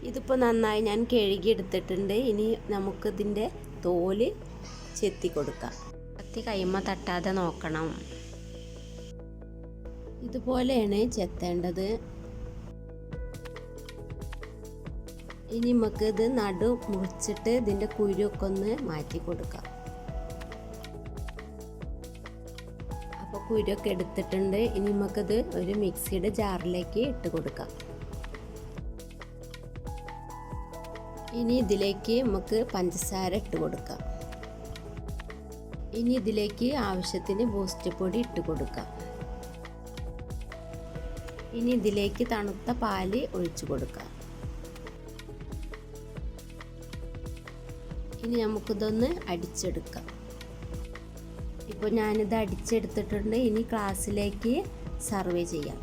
ഇതിപ്പോൾ നന്നായി ഞാൻ കഴുകിയെടുത്തിട്ടുണ്ട്. ഇനി നമുക്കിതിൻ്റെ തോല് ചെത്തി കൊടുക്കാം. കത്തി കൈമ തട്ടാതെ നോക്കണം. ഇതുപോലെയാണ് ചെത്തേണ്ടത്. ഇനി നമുക്കിത് നടു മുറിച്ചിട്ട് ഇതിൻ്റെ കുരുവൊക്കെ ഒന്ന് മാറ്റി കൊടുക്കാം. അപ്പോൾ കുരുവൊക്കെ എടുത്തിട്ടുണ്ട്. ഇനി നമുക്കിത് ഒരു മിക്സിയുടെ ജാറിലേക്ക് ഇട്ട് കൊടുക്കാം. ഇനി ഇതിലേക്ക് നമുക്ക് പഞ്ചസാര ഇട്ട് കൊടുക്കാം. ഇനി ഇതിലേക്ക് ആവശ്യത്തിന് ബൂസ്റ്റ് പൊടി ഇട്ട് കൊടുക്കാം. ഇനി ഇതിലേക്ക് തണുത്ത പാല് ഒഴിച്ചു കൊടുക്കാം. ഇനി നമുക്കിതൊന്ന് അടിച്ചെടുക്കാം. ഇപ്പോൾ ഞാനിത് അടിച്ചെടുത്തിട്ടുണ്ട്. ഇനി ഗ്ലാസ്സിലേക്ക് സർവ് ചെയ്യാം.